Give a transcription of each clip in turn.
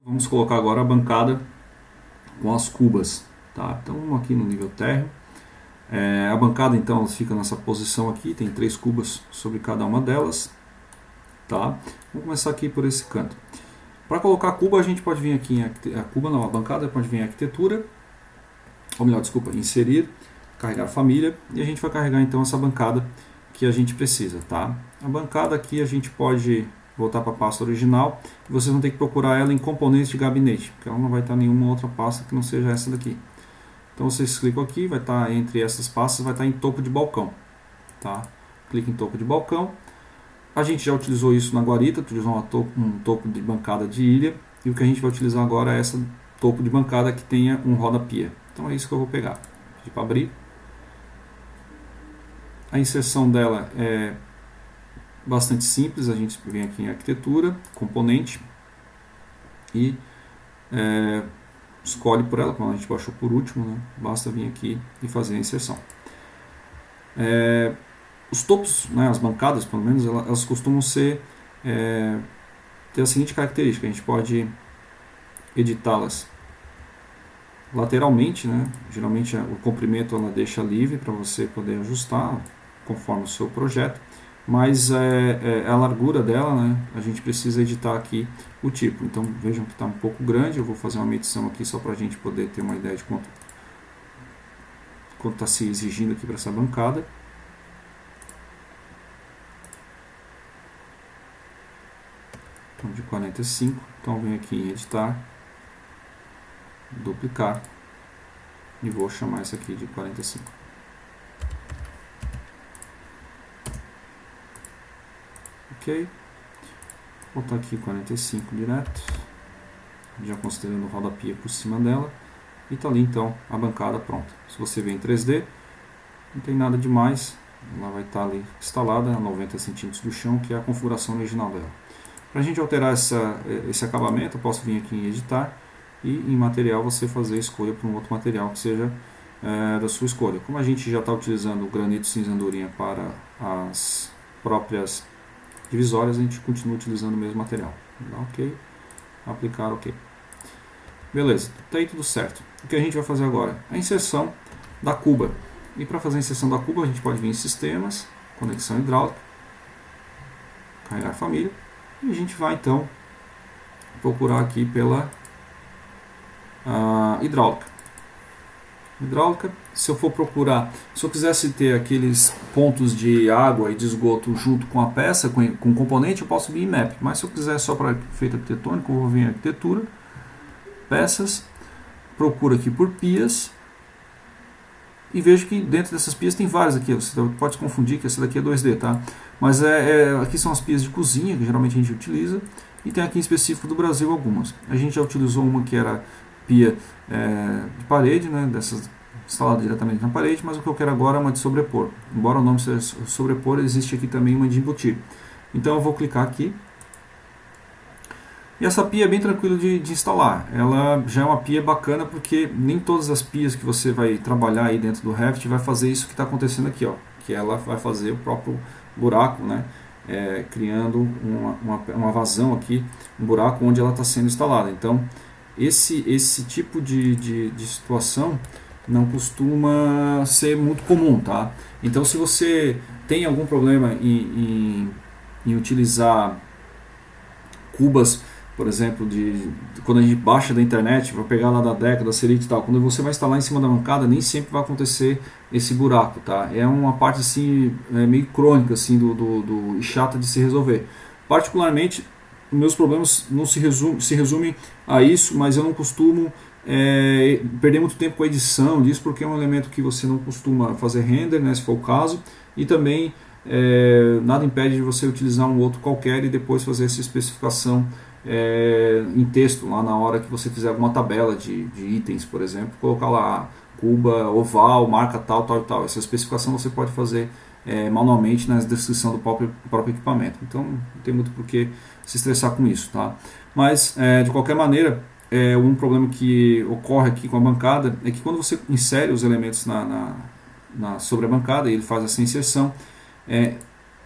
Vamos colocar agora a bancada com as cubas, tá? Então vamos aqui no nível térreo. A bancada então ela fica nessa posição aqui, tem 3 cubas sobre cada uma delas, tá? Vamos começar aqui por esse canto. Para colocar a cuba a gente pode vir aqui em a bancada pode vir em arquitetura, ou melhor, desculpa, inserir, carregar família, e a gente vai carregar então essa bancada que a gente precisa, tá? A bancada aqui a gente pode voltar para a pasta original, e vocês vão ter que procurar ela em componentes de gabinete, porque ela não vai estar em nenhuma outra pasta que não seja essa daqui. Então vocês clicam aqui, vai estar entre essas pastas, vai estar em topo de balcão, tá? Clica em topo de balcão. A gente já utilizou isso na guarita, utilizou um topo de bancada de ilha, e o que a gente vai utilizar agora é essa topo de bancada que tenha um roda-pia. Então é isso que eu vou pegar. Pedir para abrir. A inserção dela é bastante simples, a gente vem aqui em arquitetura, componente, e escolhe por ela, como a gente baixou por último, né? Basta vir aqui e fazer a inserção. Os topos, né, as bancadas pelo menos, elas costumam ter a seguinte característica: a gente pode editá-las lateralmente, né? Geralmente o comprimento ela deixa livre para você poder ajustar conforme o seu projeto, mas a largura dela, né, a gente precisa editar aqui o tipo. Então vejam que está um pouco grande, eu vou fazer uma medição aqui só para a gente poder ter uma ideia de quanto está se exigindo aqui para essa bancada. Então de 45, então venho aqui em editar, duplicar e vou chamar isso aqui de 45. Ok, vou botar aqui 45 direto, já considerando o rodapia por cima dela, e está ali então a bancada pronta. Se você vê em 3D, não tem nada demais, ela vai estar ali instalada a 90 centímetros do chão, que é a configuração original dela. Para a gente alterar esse acabamento, eu posso vir aqui em editar e em material você fazer a escolha para um outro material que seja da sua escolha. Como a gente já está utilizando o granito cinza andorinha para as próprias divisórias, a gente continua utilizando o mesmo material. Dá ok, aplicar ok. Beleza, está aí tudo certo. O que a gente vai fazer agora? A inserção da cuba. E para fazer a inserção da cuba a gente pode vir em sistemas, conexão hidráulica, carregar família, e a gente vai então procurar aqui pela hidráulica. Se eu for procurar, se eu quisesse ter aqueles pontos de água e de esgoto junto com a peça, com o componente, eu posso vir em map. Mas se eu quiser só para efeito arquitetônico, eu vou vir em arquitetura, peças, procuro aqui por pias, e vejo que dentro dessas pias tem várias aqui. Você pode confundir que essa daqui é 2D, tá? Mas aqui são as pias de cozinha, que geralmente a gente utiliza, e tem aqui em específico do Brasil algumas. A gente já utilizou uma que era pia de parede, né, dessas instalada diretamente na parede, mas o que eu quero agora é uma de sobrepor. Embora o nome seja sobrepor, existe aqui também uma de embutir. Então eu vou clicar aqui. E essa pia é bem tranquila de instalar. Ela já é uma pia bacana porque nem todas as pias que você vai trabalhar aí dentro do Revit vai fazer isso que está acontecendo aqui, ó, que ela vai fazer o próprio buraco, né, criando uma vazão aqui, um buraco onde ela está sendo instalada. Então esse tipo de situação não costuma ser muito comum, tá? Então se você tem algum problema em utilizar cubas, por exemplo, quando a gente baixa da internet, vai pegar lá da Deca, da Cerit e tal, quando você vai instalar em cima da bancada, nem sempre vai acontecer esse buraco, tá? É uma parte assim, meio crônica assim, e chata de se resolver. Particularmente, meus problemas não se resumem a isso, mas eu não costumo perder muito tempo com a edição disso, porque é um elemento que você não costuma fazer render, né, se for o caso, e também nada impede de você utilizar um outro qualquer e depois fazer essa especificação em texto, lá na hora que você fizer alguma tabela de itens, por exemplo, colocar lá cuba, oval, marca tal, tal e tal. Essa especificação você pode fazer manualmente na descrição do próprio equipamento. Então não tem muito por que se estressar com isso, tá? Mas de qualquer maneira, um problema que ocorre aqui com a bancada é que quando você insere os elementos sobre a bancada e ele faz essa inserção,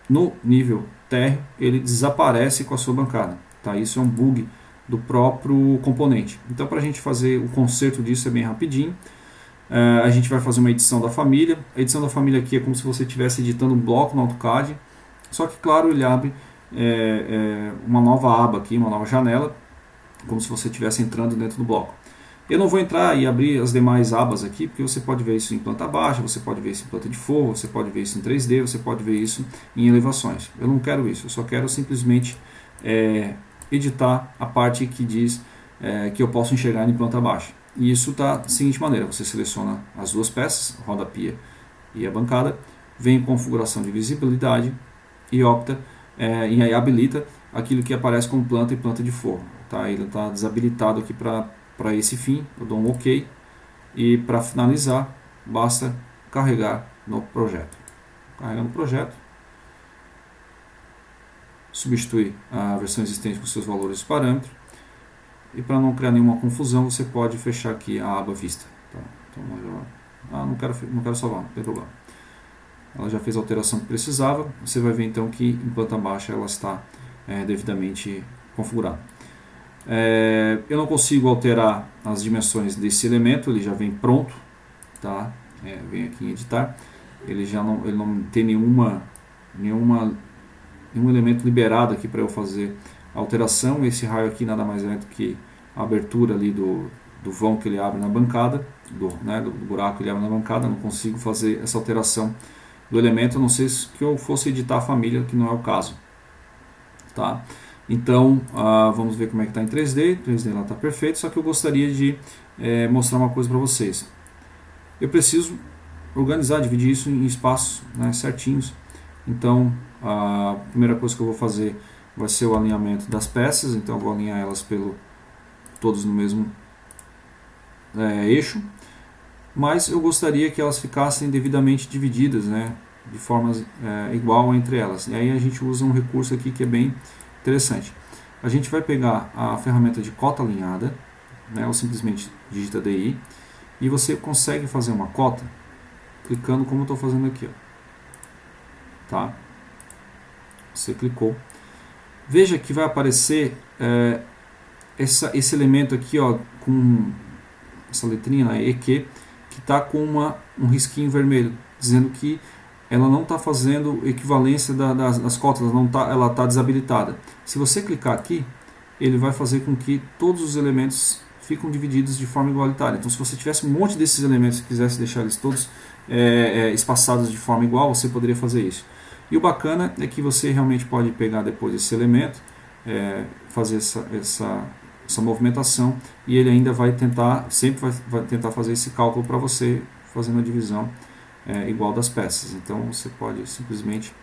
no nível térreo ele desaparece com a sua bancada, tá? Isso é um bug do próprio componente. Então, para a gente fazer o conserto disso é bem rapidinho. A gente vai fazer uma edição da família. A edição da família aqui é como se você estivesse editando um bloco no AutoCAD, só que, claro, ele abre uma nova aba aqui, uma nova janela, como se você estivesse entrando dentro do bloco. Eu não vou entrar e abrir as demais abas aqui, porque você pode ver isso em planta baixa, você pode ver isso em planta de forro, você pode ver isso em 3D, você pode ver isso em elevações. Eu não quero isso, eu só quero simplesmente editar a parte que diz que eu posso enxergar em planta baixa. E isso está da seguinte maneira: você seleciona as duas peças, roda a pia e a bancada, vem em configuração de visibilidade e opta e aí habilita aquilo que aparece como planta e planta de forro. Tá? Ele está desabilitado aqui para esse fim. Eu dou um OK e para finalizar basta carregar no projeto. Carregando o projeto, substitui a versão existente com seus valores e parâmetros, e para não criar nenhuma confusão você pode fechar aqui a aba vista. Tá? Então, não quero salvar, não tem problema. Ela já fez a alteração que precisava. Você vai ver então que em planta baixa ela está devidamente configurada. Eu não consigo alterar as dimensões desse elemento, ele já vem pronto, tá? Vem aqui em editar, ele não tem nenhum elemento liberado aqui para eu fazer a alteração. Esse raio aqui nada mais é do que a abertura ali do vão que ele abre na bancada, do buraco que ele abre na bancada. Não consigo fazer essa alteração do elemento, a não ser que eu fosse editar a família, que não é o caso, tá? Então, vamos ver como é que está em 3D. 3D lá está perfeito, só que eu gostaria de mostrar uma coisa para vocês. Eu preciso organizar, dividir isso em espaços, né, certinhos. Então, a primeira coisa que eu vou fazer vai ser o alinhamento das peças. Então, eu vou alinhar elas todos no mesmo eixo. Mas eu gostaria que elas ficassem devidamente divididas, né, de forma igual entre elas. E aí a gente usa um recurso aqui que é bem interessante. A gente vai pegar a ferramenta de cota alinhada, né, ou simplesmente digita DI, e você consegue fazer uma cota clicando como eu estou fazendo aqui. Ó. Tá? Você clicou. Veja que vai aparecer esse elemento aqui, ó, com essa letrinha, né, EQ, que está com um risquinho vermelho, dizendo que ela não está fazendo equivalência das cotas, ela está desabilitada. Se você clicar aqui, ele vai fazer com que todos os elementos fiquem divididos de forma igualitária. Então, se você tivesse um monte desses elementos e quisesse deixar eles todos espaçados de forma igual, você poderia fazer isso. E o bacana é que você realmente pode pegar depois esse elemento, fazer essa movimentação, e ele ainda vai tentar, sempre vai tentar fazer esse cálculo para você, fazendo a divisão igual das peças. Então você pode simplesmente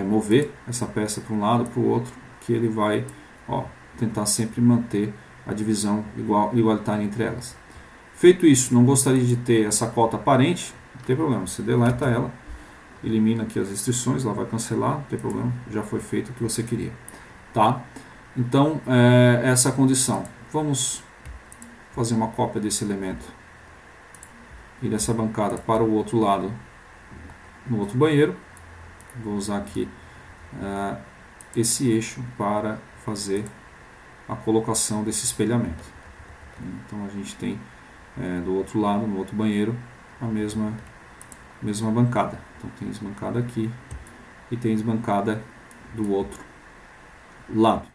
mover essa peça para um lado, para o outro, que ele vai tentar sempre manter a divisão igualitária entre elas. Feito isso, não gostaria de ter essa cota aparente, não tem problema, você deleta ela, elimina aqui as restrições, ela vai cancelar, não tem problema, já foi feito o que você queria. Tá? Então, essa é a condição. Vamos fazer uma cópia desse elemento e dessa bancada para o outro lado, no outro banheiro. Vou usar aqui esse eixo para fazer a colocação desse espelhamento. Então, a gente tem do outro lado, no outro banheiro, a mesma bancada. Então, tem desbancada aqui e tem desbancada do outro lado.